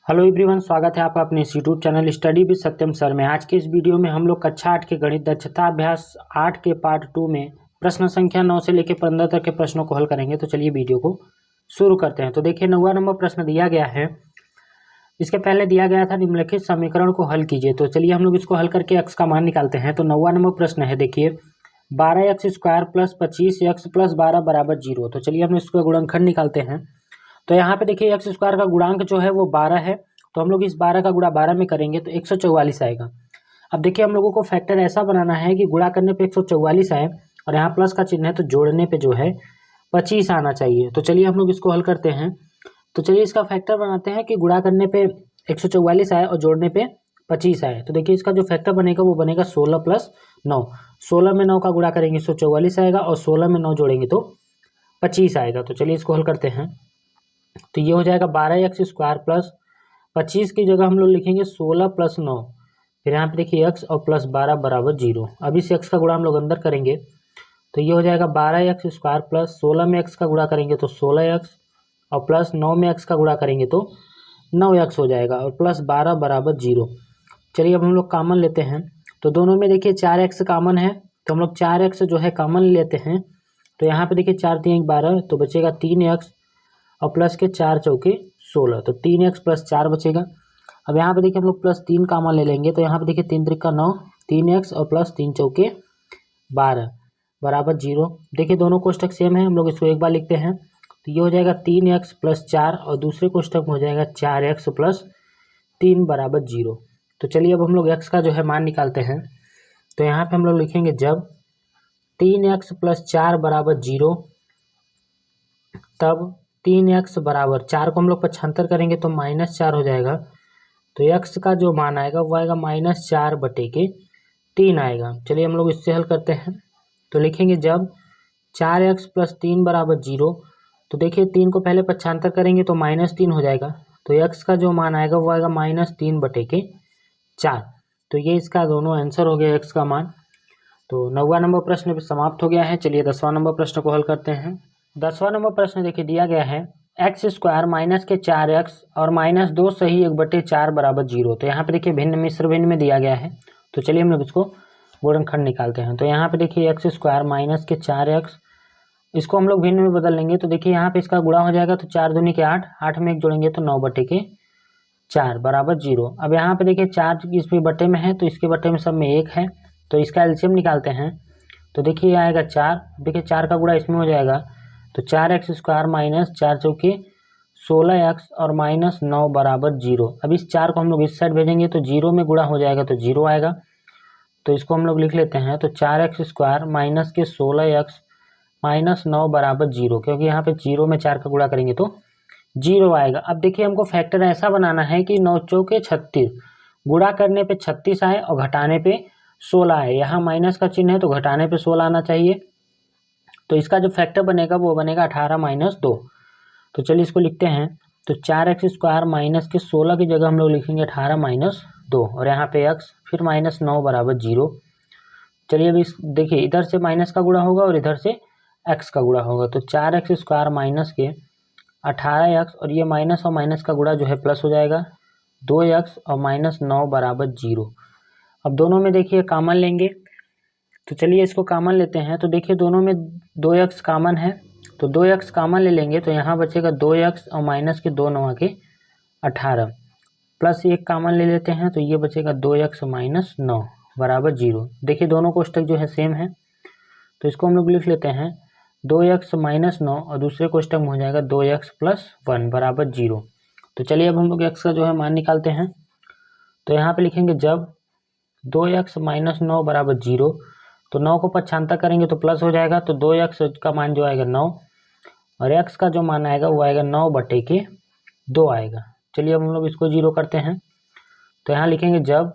Hello everyone, स्वागत है आपका अपने इस YouTube channel study with Satyam sir में। आज की इस वीडियो में हम लोग कक्षा 8 के गणित दक्षता अभ्यास 8 के पार्ट 2 में प्रश्न संख्या 9 से लेकर 15 तक के प्रश्नों को हल करेंगे। तो चलिए वीडियो को शुरू करते हैं। तो देखिए 9वां नंबर प्रश्न दिया गया है। इसके पहले दिया गया था निम्नलिखित समीकरण को हल कीजिए। तो चलिए हम लोग इसको हल करके एक्स का मान निकालते हैं। तो 9वां नंबर प्रश्न है, देखिए 12x² + 25x + 12 बराबर 0। तो चलिए हम इसका गुणनखंड निकालते हैं। तो यहाँ पे देखिए x² का गुणांक जो है वो 12 है। तो हम लोग इस 12 का गुणा 12 में करेंगे तो 144 आएगा। अब देखिए हम लोगों को फैक्टर ऐसा बनाना है कि गुणा करने पे 144 आए और यहाँ प्लस का चिन्ह है तो जोड़ने पे जो है 25 आना चाहिए। तो चलिए हम लोग इसको हल करते हैं। तो चलिए इसका फैक्टर बनाते हैं कि गुणा करने पे 144 आए और जोड़ने पे 25 आए। तो देखिए इसका जो फैक्टर बनेगा वो बनेगा 16 + 9। 16 में 9 का गुणा करेंगे 144 आएगा और 16 में 9 जोड़ेंगे तो 25 आएगा। तो चलिए इसको हल करते हैं। तो ये हो जाएगा 12x² + 25 की जगह हम लोग लिखेंगे 16 + 9। फिर यहाँ पे देखिए x और +12 बराबर 0। अब इस x का गुणा हम लोग अंदर करेंगे तो ये हो जाएगा 12x² + 16 में x का गुणा करेंगे तो 16x और +9 में x का गुणा करेंगे तो 9x हो जाएगा और +12 बराबर 0। चलिए अब हम लोग कॉमन लेते हैं। तो दोनों में देखिए 4x कॉमन है तो हम लोग 4x जो है कॉमन लेते हैं। तो यहाँ पे देखिए 4 3 12 तो बचेगा 3x और प्लस के 4 चौके 16। तो 3x + 4 बचेगा। अब यहाँ पे देखिए हम लोग +3 कॉमन ले लेंगे। तो यहाँ पे देखिए 3 त्रिका 9, 3x और +3 चौके 12 बराबर 0। देखिए दोनों कोष्टक सेम है, हम लोग इसको एक बार लिखते हैं। तो ये हो जाएगा 3x + 4 और दूसरे कोष्टक में हो जाएगा 4x + 3 बराबर 0। तो चलिए अब हम लोग x का जो है मान निकालते हैं। तो यहाँ पे हम लोग लिखेंगे जब 3x + 4 बराबर 0 तब 3x बराबर 4 को हम लोग 75 करेंगे तो -4 हो जाएगा। तो x का जो मान आएगा वो आएगा -4/3 आएगा। चलिए हम लोग इससे हल करते हैं। तो लिखेंगे जब 4x + 3 बराबर 0। तो देखिए 3 को पहले 75 करेंगे तो -3 हो जाएगा। तो x का जो मान आएगा वो आएगा -3/4। तो ये इसका दोनों आंसर हो गया x का मान। तो 9वां नंबर प्रश्न समाप्त हो गया है। चलिए 10वां नंबर प्रश्न को हल करते हैं। 10वां नंबर प्रश्न देखिए दिया गया है x² - 4x और -2 सही 1/4 बराबर 0। तो यहाँ पे देखिए भिन्न मिश्र भिन्न में दिया गया है। तो चलिए हम लोग इसको गुणनखंड निकालते हैं। तो यहाँ पे देखिए x² - 4x इसको हम लोग भिन्न में बदल लेंगे। तो देखिए यहाँ पे इसका गुणा हो जाएगा तो 4 दूनी के 8, 8 में 1 जोड़ेंगे तो 9/4 बराबर 0। अब यहाँ पे देखिए 4 इस पे बट्टे में है तो इसके बट्टे में सब में 1 है। तो इसका एलसीएम निकालते हैं। तो देखिए आएगा 4। देखिए 4 का गुणा इसमें हो जाएगा तो 4x² - 4 चौके 16x और -9 बराबर 0। अब इस 4 को हम लोग इस साइड भेजेंगे तो 0 में गुणा हो जाएगा तो 0 आएगा। तो इसको हम लोग लिख लेते हैं। तो 4x² - के 16x -9 बराबर 0, क्योंकि यहाँ पे 0 में 4 का गुणा करेंगे तो 0 आएगा। अब देखिए हमको फैक्टर ऐसा बनाना है कि 9 चौके 36, गुणा करने पे 36 आए और घटाने पे 16 आए। यहाँ माइनस का चिन्ह है तो घटाने पे 16 आना चाहिए। तो इसका जो फैक्टर बनेगा वो बनेगा 18 - 2। तो चलिए इसको लिखते हैं। तो 4x² - के 16 की जगह हम लोग लिखेंगे 18 - 2 और यहाँ पे x फिर -9 बराबर 0। चलिए अब इस देखिए इधर से माइनस का गुणा होगा और इधर से x का गुणा होगा। तो 4x² - के 18x और ये माइनस और माइनस का गुणा जो है प्लस हो जाएगा 2x और -9 बराबर 0। अब दोनों में देखिए कॉमन लेंगे। तो चलिए इसको कॉमन लेते हैं। तो देखिए दोनों में 2x कॉमन है तो 2x कॉमन ले लेंगे। तो यहाँ बचेगा 2x और माइनस के 2 9 के 18 प्लस 1 कॉमन ले लेते हैं। तो ये बचेगा 2x - 9 बराबर 0। देखिए दोनों कोष्टक जो है सेम है तो इसको हम लोग लिख लेते हैं 2x - 9 और दूसरे कोष्टक में हो जाएगा 2x + 1 बराबर 0। तो चलिए अब हम लोग x का जो है मान निकालते हैं। तो यहाँ पे लिखेंगे जब 2x - 9 बराबर 0। तो 9 को 75 करेंगे तो प्लस हो जाएगा। तो 2x का मान जो आएगा 9 और x का जो मान आएगा वो आएगा 9/2 आएगा। चलिए अब हम लोग इसको 0 करते हैं। तो यहाँ लिखेंगे जब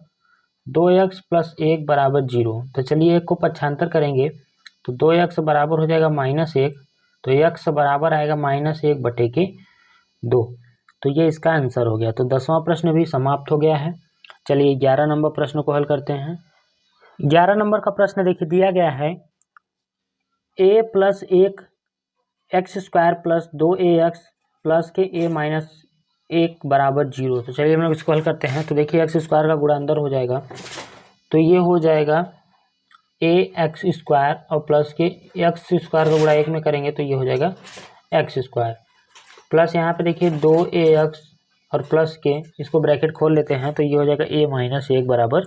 2x + 1 बराबर 0। तो चलिए 1 को 75 करेंगे तो 2x बराबर हो जाएगा -1। तो x बराबर आएगा -1/2। तो ये इसका आंसर हो गया। तो 10वां प्रश्न भी समाप्त हो गया है। चलिए 11 नंबर प्रश्न को हल करते हैं। 11 नंबर का प्रश्न देखिए दिया गया है a + 1 x² + 2ax प्लस के a - 1 बराबर 0। तो चलिए हम लोग इसको हल करते हैं। तो देखिए एक्स स्क्वायर का गुणा अंदर हो जाएगा, तो ये हो जाएगा ए एक्स स्क्वायर और प्लस के एक्स स्क्वायर का गुणा 1 में करेंगे तो ये हो जाएगा एक्स स्क्वायर, प्लस यहाँ पे देखिए 2ax और प्लस के इसको ब्रैकेट खोल लेते हैं तो ये हो जाएगा a माइनस 1 बराबर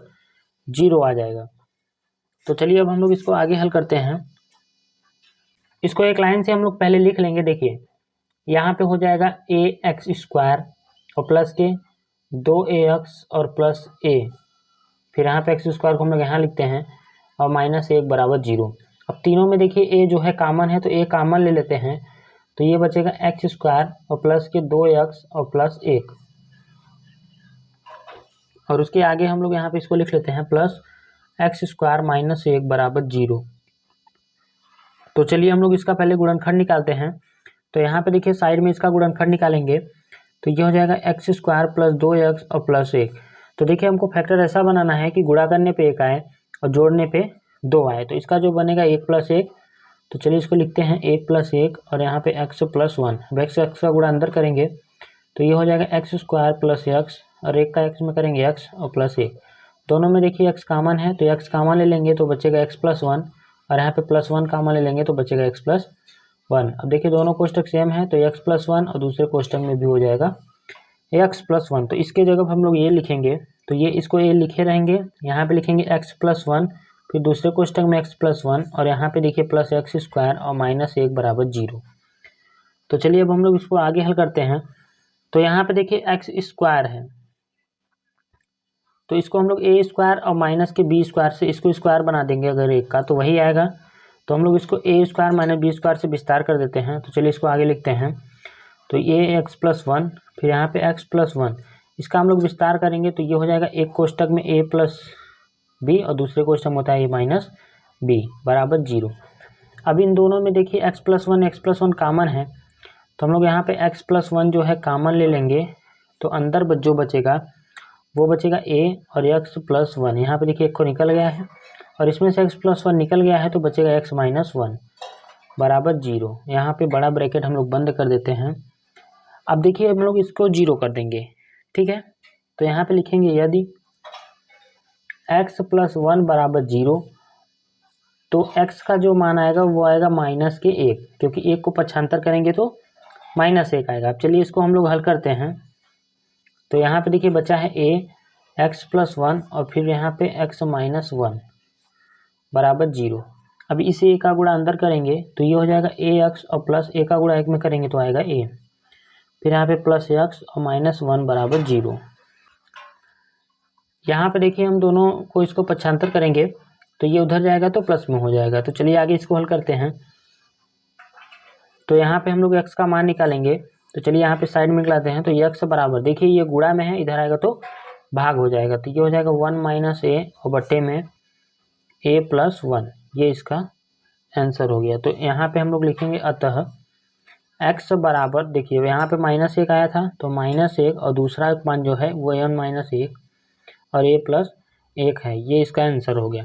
0 आ जाएगा। तो चलिए अब हम लोग इसको आगे हल करते हैं। इसको एक लाइन से हम लोग पहले लिख लेंगे। देखिए यहाँ पे हो जाएगा ए एक्स स्क्वायर और प्लस के 2ax और प्लस a, फिर यहाँ पे एक्स स्क्वायर को हम लोग यहाँ लिखते हैं और माइनस 1 बराबर 0। अब तीनों में देखिए a जो है कॉमन है तो a कॉमन ले लेते हैं, तो ये बचेगा एक्स स्क्वायर और प्लस के 2x और प्लस 1, और उसके आगे हम लोग यहाँ पे इसको लिख लेते हैं प्लस एक्स स्क्वायर माइनस 1 बराबर 0। तो चलिए हम लोग इसका पहले गुणनखंड निकालते हैं। तो यहाँ पे देखिए साइड में इसका गुणनखंड निकालेंगे तो ये हो जाएगा एक्स स्क्वायर प्लस 2x और प्लस 1। तो देखिए हमको फैक्टर ऐसा बनाना है कि गुणा करने पे 1 आए और जोड़ने पे 2 आए, तो इसका जो बनेगा 1 प्लस 1। तो चलिए इसको लिखते हैं 1 प्लस 1 और यहाँ पे x प्लस 1। अब एक्स का गुणा अंदर करेंगे तो ये हो जाएगा एक्स स्क्वायर प्लस x और 1 का x में करेंगे x और प्लस 1। दोनों में देखिए x कॉमन है तो x कॉमन ले लेंगे तो बचेगा x प्लस 1, और यहाँ पे प्लस 1 कॉमन ले लेंगे तो बचेगा x प्लस 1। अब देखिए दोनों कोष्टक सेम है तो x प्लस 1 और दूसरे कोष्टक में भी हो जाएगा x प्लस 1। तो इसके जगह हम लोग ये लिखेंगे तो ये इसको ये लिखे रहेंगे, यहाँ पे लिखेंगे x प्लस 1, फिर दूसरे कोष्टक में x प्लस 1 और यहाँ पे देखिए प्लस एक्स स्क्वायर और माइनस 1 बराबर 0। तो चलिए अब हम लोग इसको आगे हल करते हैं। तो यहाँ पे देखिए एक्स स्क्वायर है तो इसको हम लोग ए स्क्वायर और माइनस के बी स्क्वायर से इसको स्क्वायर बना देंगे अगर एक का तो वही आएगा, तो हम लोग इसको ए स्क्वायर माइनस बी स्क्वायर से विस्तार कर देते हैं। तो चलिए इसको आगे लिखते हैं। तो ये एक्स प्लस 1, फिर यहाँ पे एक्स प्लस 1, इसका हम लोग विस्तार करेंगे तो ये हो जाएगा एक कोष्टक में a प्लस बी और दूसरे कोष्टक में होता है a माइनस बी बराबर 0। अब इन दोनों में देखिए x प्लस 1 कॉमन है तो हम लोग यहाँ पे x प्लस 1 जो है कॉमन ले लेंगे, तो अंदर जो बचेगा वो बचेगा a और x प्लस 1। यहाँ पे देखिए एक को निकल गया है और इसमें से x प्लस 1 निकल गया है तो बचेगा x माइनस 1 बराबर 0। यहाँ पे बड़ा ब्रैकेट हम लोग बंद कर देते हैं। अब देखिए हम लोग इसको 0 कर देंगे, ठीक है। तो यहाँ पे लिखेंगे यदि x प्लस 1 बराबर 0 तो x का जो मान आएगा वो आएगा माइनस के 1, क्योंकि 1 को पक्षांतर करेंगे तो माइनस 1 आएगा। अब चलिए इसको हम लोग हल करते हैं। तो यहाँ पे देखिए बचा है a x प्लस 1 और फिर यहाँ पे x माइनस 1 बराबर 0। अब इसे a का गुणा अंदर करेंगे तो ये हो जाएगा ax और प्लस a का गुणा 1 में करेंगे तो आएगा a, फिर यहाँ पे प्लस x और माइनस 1 बराबर 0। यहाँ पे देखिए हम दोनों को इसको पक्षांतर करेंगे तो ये उधर जाएगा तो प्लस में हो जाएगा। तो चलिए आगे इसको हल करते हैं। तो यहाँ पे हम लोग x का मान निकालेंगे तो चलिए यहाँ पे साइड में निकालते हैं। तो ये x बराबर देखिए ये गुणा में है, इधर आएगा तो भाग हो जाएगा, तो ये हो जाएगा 1 माइनस a और बट्टे में a प्लस 1, ये इसका आंसर हो गया। तो यहाँ पे हम लोग लिखेंगे अतः x बराबर, देखिए यहाँ पे माइनस 1 आया था तो माइनस 1 और दूसरा मान जो है वो 1 माइनस 1 और a प्लस 1 है, ये इसका आंसर हो गया।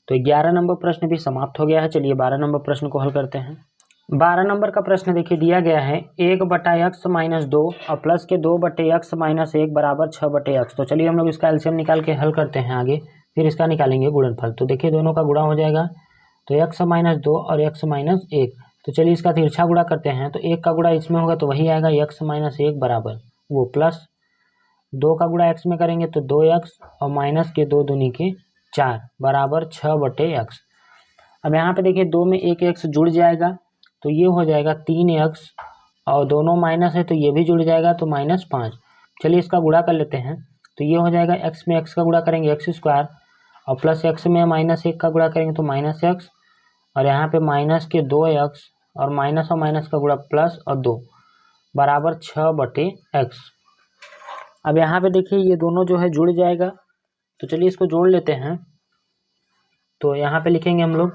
तो 11 नंबर प्रश्न भी समाप्त हो गया है। चलिए 12 नंबर प्रश्न को हल करते हैं। 12 नंबर का प्रश्न देखिए दिया गया है 1 बटा एक्स माइनस 2 और प्लस के 2 बटे एक्स माइनस 1 बराबर 6 बटे एक्स। तो चलिए हम लोग इसका एलसीएम निकाल के हल करते हैं आगे, फिर इसका निकालेंगे गुणनफल। तो देखिए दोनों का गुणा हो जाएगा तो एक्स माइनस 2 और एक्स माइनस 1। तो चलिए इसका तिरछा गुणा करते हैं। तो 1 का गुणा इसमें होगा तो वही आएगा एक्स माइनस 1 बराबर वो प्लस 2 का गुणा एक्स में करेंगे तो 2x और माइनस के 2 दूनी के 4 बराबर 6 बटे एक्स। अब यहाँ पे देखिए 2 में एक एक्स जुड़ जाएगा तो ये हो जाएगा 3x और दोनों माइनस है तो ये भी जुड़ जाएगा तो माइनस 5। चलिए इसका गुणा कर लेते हैं। तो ये हो जाएगा x में x का गुणा करेंगे एक्स स्क्वायर और प्लस x में माइनस 1 का गुणा करेंगे तो माइनस x, और यहाँ पे माइनस के 2x और माइनस का गुणा प्लस और 2 बराबर 6 बटे एक्स। अब यहाँ पे देखिए ये दोनों जो है जुड़ जाएगा तो चलिए इसको जोड़ लेते हैं। तो यहाँ पे लिखेंगे हम लोग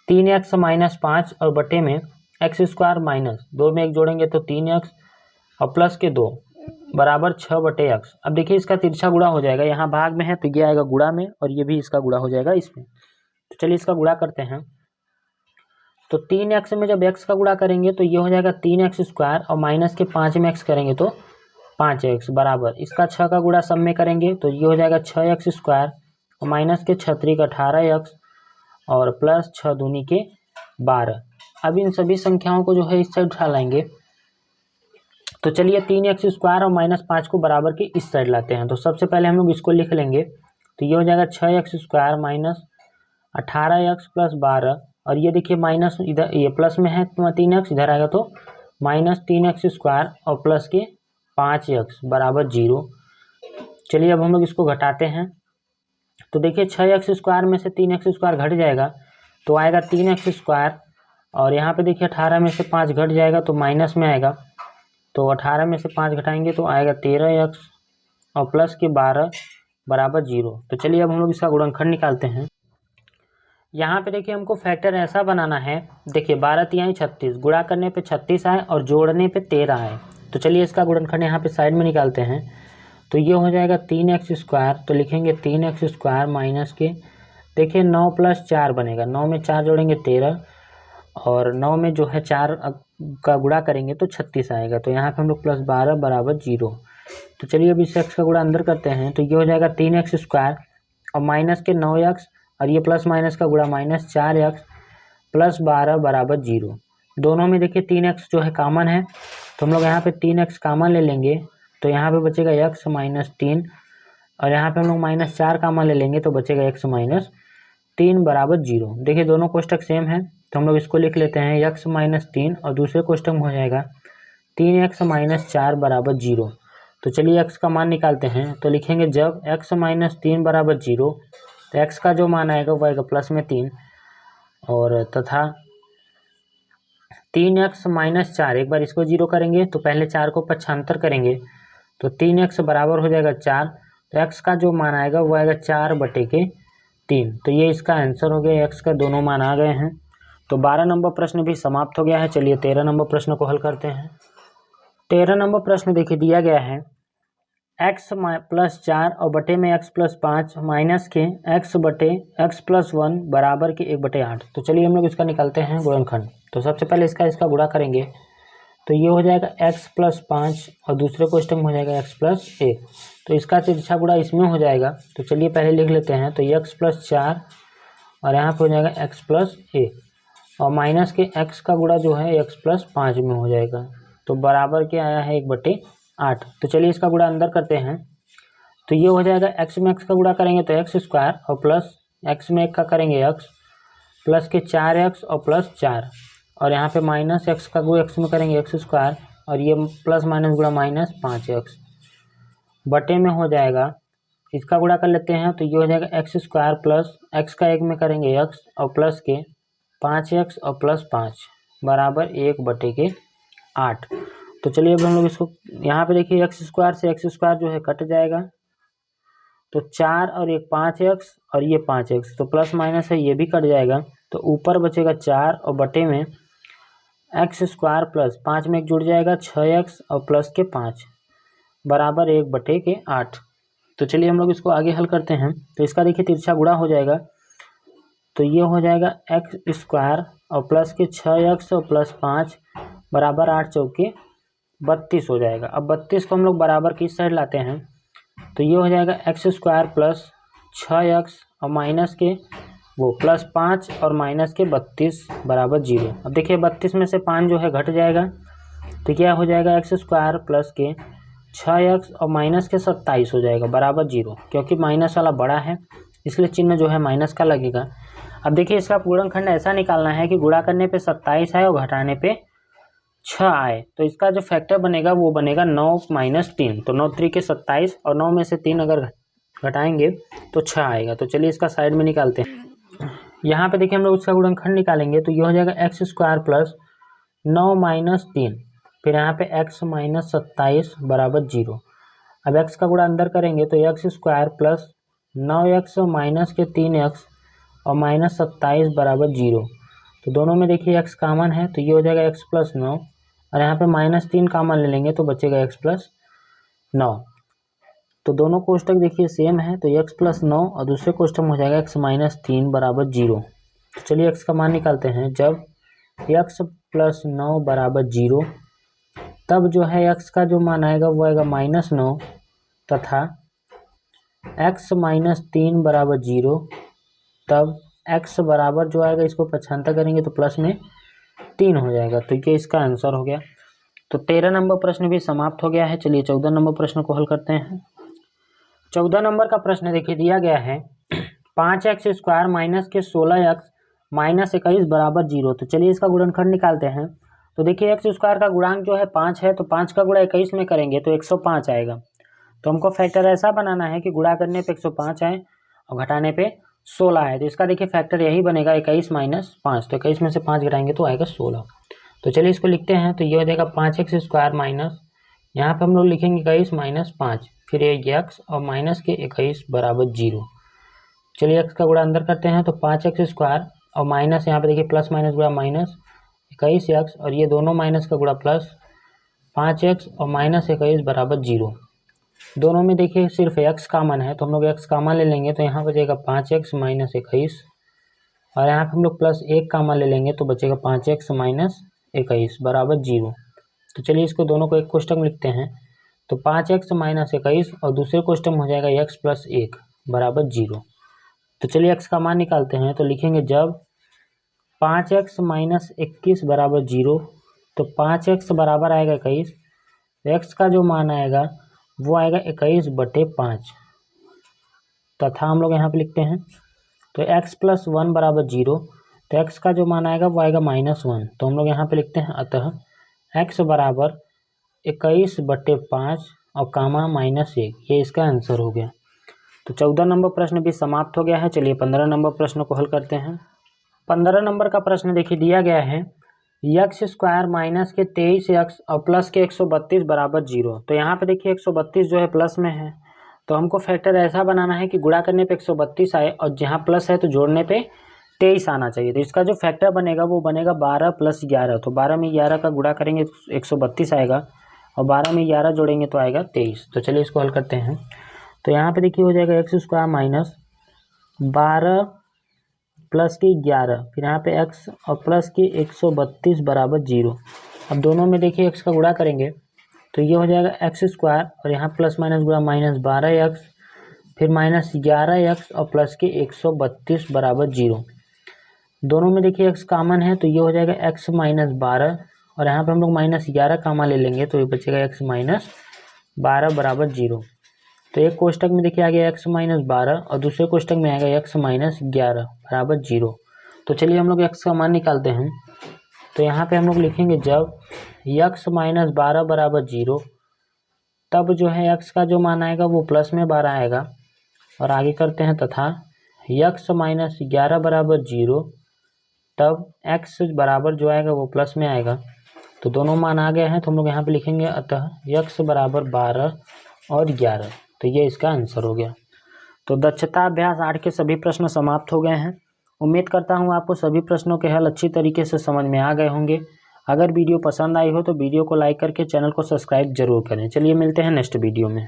3x माइनस 5 और बटे में एक्स स्क्वायर माइनस 2 में 1 जोड़ेंगे तो 3x और प्लस के 2 बराबर 6 बटे एक्स। अब देखिए इसका तिरछा गुणा हो जाएगा, यहाँ भाग में है तो ये आएगा गुणा में और ये भी इसका गुणा हो जाएगा इसमें। तो चलिए इसका गुणा करते हैं। तो 3x में जब x का गुणा करेंगे तो ये हो जाएगा 3x स्क्वायर और माइनस के 5 में x करेंगे तो 5x बराबर इसका 6 का गुणा सब में करेंगे तो ये हो जाएगा 6x² और माइनस के 6 18x और प्लस 6 दूनी के 12। अब इन सभी संख्याओं को जो है इस साइड उठा लाएंगे। तो चलिए 3x² और -5 को बराबर के इस साइड लाते हैं। तो सबसे पहले हम लोग इसको लिख लेंगे। तो ये हो जाएगा 6x² माइनस 18x प्लस 12 और ये देखिए माइनस इधर ये प्लस में है तो 3x इधर आएगा तो -3x² और प्लस के 5x बराबर 0। चलिए अब हम लोग इसको घटाते हैं। तो देखिए 6x² में से 3x² घट जाएगा तो आएगा 3x² और यहाँ पे देखिए 18 में से 5 घट जाएगा तो माइनस में आएगा। तो 18 में से 5 घटाएंगे तो आएगा 13x और प्लस के 12 बराबर 0। तो चलिए अब हम लोग इसका गुणनखंड निकालते हैं। यहाँ पे देखिए हमको फैक्टर ऐसा बनाना है, देखिए 12 तिहाई 36, गुणा करने पे 36 आए और जोड़ने पे 13 आए। तो चलिए इसका गुणनखंड यहाँ पे साइड में निकालते हैं। तो ये हो जाएगा 3x²। तो लिखेंगे 3x² माइनस के देखिए 9 + 4 बनेगा, 9 में 4 जोड़ेंगे 13 और 9 में जो है 4 का गुणा करेंगे तो 36 आएगा। तो यहाँ पे हम लोग +12 बराबर 0। तो चलिए अब इस x का गुणा अंदर करते हैं। तो ये हो जाएगा 3x² और माइनस के 9x और ये प्लस माइनस का गुणा -4x प्लस 12 बराबर 0। दोनों में देखिए 3x जो है कॉमन है तो हम लोग यहाँ पे 3x कॉमन ले लेंगे। तो यहाँ पे बचेगा x -3 और यहाँ पे हम लोग -4 कॉमन ले लेंगे तो बचेगा x -3 बराबर 0। देखिए दोनों कोष्टक सेम है तो हम लोग इसको लिख लेते हैं x -3 और दूसरे कोष्टक में हो जाएगा 3x - 4 बराबर 0। तो चलिए x का मान निकालते हैं। तो लिखेंगे जब x -3 बराबर 0 तो x का जो मान आएगा वो आएगा प्लस में 3 और तथा 3x - 4, एक बार इसको 0 करेंगे तो पहले 4 को पक्षांतर करेंगे तो 3x बराबर हो जाएगा 4। तो x का जो मान आएगा वो आएगा 4/3। तो ये इसका आंसर हो गया, x का दोनों मान आ गए हैं। तो 12 नंबर प्रश्न भी समाप्त हो गया है। चलिए 13 नंबर प्रश्न को हल करते हैं। 13 नंबर प्रश्न देखिए दिया गया है x + 4 और बटे में x + 5 माइनस के x बटे x + 1 बराबर के 1/8। तो चलिए हम लोग इसका निकालते हैं गुणनखंड। तो सबसे पहले इसका गुणा करेंगे तो ये हो जाएगा x + 5 और दूसरे कोष्टक में हो जाएगा x + 1। तो इसका तिरछा गुणा इसमें हो जाएगा। तो चलिए पहले लिख लेते हैं। तो x + 4 और यहाँ पे हो जाएगा x + 1 और माइनस के x का गुणा जो है x + 5 में हो जाएगा। तो बराबर के आया है 1/8। तो चलिए इसका गुणा अंदर करते हैं। तो ये हो जाएगा x में x का गुणा करेंगे तो x² और प्लस x में 1 का करेंगे x प्लस के 4x और प्लस 4 और यहाँ पे माइनस x का गुणा x में करेंगे x² और ये प्लस माइनस गुणा -5x बटे में हो जाएगा। इसका गुणा कर लेते हैं तो ये हो जाएगा x² प्लस x का 1 में करेंगे x और प्लस के 5x और प्लस 5 बराबर 1/8। तो चलिए अब हम लोग इसको यहाँ पे देखिए x² से x² जो है कट जाएगा तो 4 और 1 5x और ये 5x तो प्लस माइनस है ये भी कट जाएगा। तो ऊपर बचेगा 4 और बटे में x² प्लस 5 में 1 जुड़ जाएगा 6x और प्लस के 5 बराबर 1/8। तो चलिए हम लोग इसको आगे हल करते हैं। तो इसका देखिए तिरछा गुणा हो जाएगा तो ये हो जाएगा x² और प्लस के 6x और प्लस 5 बराबर 8 चौके 32 हो जाएगा। अब 32 को हम लोग बराबर किस साइड लाते हैं तो ये हो जाएगा x² प्लस 6x और माइनस के वो प्लस 5 और माइनस के 32 बराबर 0। अब देखिए 32 में से 5 जो है घट जाएगा तो क्या हो जाएगा x² प्लस के 6x और माइनस के 27 हो जाएगा बराबर 0। क्योंकि माइनस वाला बड़ा है इसलिए चिन्ह जो है माइनस का लगेगा। अब देखिए इसका गुणनखंड ऐसा निकालना है कि गुणा करने पे 27 आए और घटाने पे 6 आए। तो इसका जो फैक्टर बनेगा वो बनेगा 9 - 3। तो 9 3 के 27 और 9 में से 3 अगर घटाएंगे तो 6 आएगा। तो चलिए इसका साइड में निकालते हैं। यहाँ पे देखिए हम लोग उसका गुणनखंड निकालेंगे तो ये हो जाएगा x² प्लस 9 - 3 फिर यहाँ पे x - 27 बराबर 0। अब x का गुणा अंदर करेंगे तो x² प्लस 9x माइनस के 3x और -27 बराबर 0। तो दोनों में देखिए x कॉमन है तो ये हो जाएगा x + 9 और यहाँ पे -3 कॉमन ले लेंगे तो बचेगा x + 9। तो दोनों कोष्टक देखिए सेम है तो x + 9 और दूसरे कोष्टक में हो जाएगा x - 3 बराबर 0। तो चलिए x का मान निकालते हैं। जब x + 9 बराबर 0 तब जो है x का जो मान आएगा वो आएगा -9 तथा x -3 बराबर 0। तब x बराबर जो आएगा इसको 75 करेंगे तो प्लस में 3 हो जाएगा। तो ये इसका आंसर हो गया। तो 13 नंबर प्रश्न भी समाप्त हो गया है। चलिए 14 नंबर प्रश्न को हल करते हैं। 14 नंबर का प्रश्न देखिए दिया गया है 5x² माइनस के 16x माइनस 21 बराबर 0। तो चलिए इसका गुणनखंड निकालते हैं। तो देखिए x² का गुणांक जो है 5 है, तो 5 का गुणा 21 में करेंगे तो 105 आएगा। तो हमको फैक्टर ऐसा बनाना है कि गुणा करने पे 105 आए और घटाने पे 16 है। तो इसका देखिए फैक्टर यही बनेगा 21 माइनस 5। तो 21 में से 5 घटाएंगे तो आएगा 16। तो चलिए इसको लिखते हैं। तो ये हो जाएगा 5x² माइनस, यहाँ पे हम लोग लिखेंगे 21 माइनस 5, फिर ये x और माइनस के 21 बराबर 0। चलिए x का गुणा अंदर करते हैं। तो 5x² और माइनस यहाँ पे देखिए प्लस माइनस गुणा माइनस 21x और ये दोनों माइनस का गुणा प्लस 5x और माइनस 21 बराबर 0। दोनों में देखिए सिर्फ x कॉमन है तो हम लोग x कॉमन ले लेंगे तो यहाँ बचेगा 5x माइनस 21 और यहाँ पे हम लोग प्लस 1 कॉमन ले लेंगे तो बचेगा 5x माइनस 21 बराबर 0। तो चलिए इसको दोनों को एक कोष्टक में लिखते हैं। तो 5x माइनस 21 और दूसरे कोष्टक में हो जाएगा x प्लस 1 बराबर 0। तो चलिए x का मान निकालते हैं। तो लिखेंगे जब 5x माइनस 21 बराबर 0, तो 5x बराबर आएगा 21, तो x का जो मान आएगा वो आएगा 21/5 तथा हम लोग यहाँ पे लिखते हैं। तो x प्लस 1 बराबर 0, तो x का जो मान आएगा वो आएगा -1। तो हम लोग यहाँ पे लिखते हैं अतः x बराबर 21/5 और कामा -1, ये इसका आंसर हो गया। तो 14 नंबर प्रश्न भी समाप्त हो गया है। चलिए 15 नंबर प्रश्न को हल करते हैं। 15 नंबर का प्रश्न देखिए दिया गया है x² माइनस के 23x और प्लस के 132 बराबर 0। तो यहाँ पे देखिए 132 जो है प्लस में है, तो हमको फैक्टर ऐसा बनाना है कि गुणा करने पे 132 आए और जहाँ प्लस है तो जोड़ने पे 23 आना चाहिए। तो इसका जो फैक्टर बनेगा वो बनेगा 12 + 11। तो 12 में 11 का गुणा करेंगे तो 132 आएगा और 12 में 11 जोड़ेंगे तो आएगा 23। तो चलिए इसको हल करते हैं। तो यहाँ पे देखिए हो जाएगा x² माइनस 12 प्लस के 11, फिर यहाँ पे x और प्लस के 132 बराबर 0। अब दोनों में देखिए x का गुणा करेंगे तो ये हो जाएगा x² और यहाँ प्लस माइनस गुणा माइनस 12x, फिर माइनस 11x और प्लस के 132 बराबर 0। दोनों में देखिए x कॉमन है तो ये हो जाएगा x माइनस 12 और यहाँ पे हम लोग माइनस 11 कॉमन ले लेंगे तो ये बचेगा x माइनस 12 बराबर 0। तो एक कोष्टक में देखिए आ गया x माइनस 12 और दूसरे कोष्टक में आएगा x माइनस 11 बराबर 0। तो चलिए हम लोग x का मान निकालते हैं। तो यहाँ पे हम लोग लिखेंगे जब x माइनस 12 बराबर 0, तब जो है x का जो मान आएगा वो प्लस में 12 आएगा। और आगे करते हैं तथा x माइनस 11 बराबर 0, तब x बराबर जो आएगा वो प्लस में आएगा। तो दोनों मान आ गए हैं तो हम लोग यहाँ पे लिखेंगे अतः x बराबर 12 और 11। तो ये इसका आंसर हो गया। तो दक्षता अभ्यास 8 के सभी प्रश्न समाप्त हो गए हैं। उम्मीद करता हूँ आपको सभी प्रश्नों के हल अच्छी तरीके से समझ में आ गए होंगे। अगर वीडियो पसंद आई हो तो वीडियो को लाइक करके चैनल को सब्सक्राइब जरूर करें। चलिए मिलते हैं नेक्स्ट वीडियो में।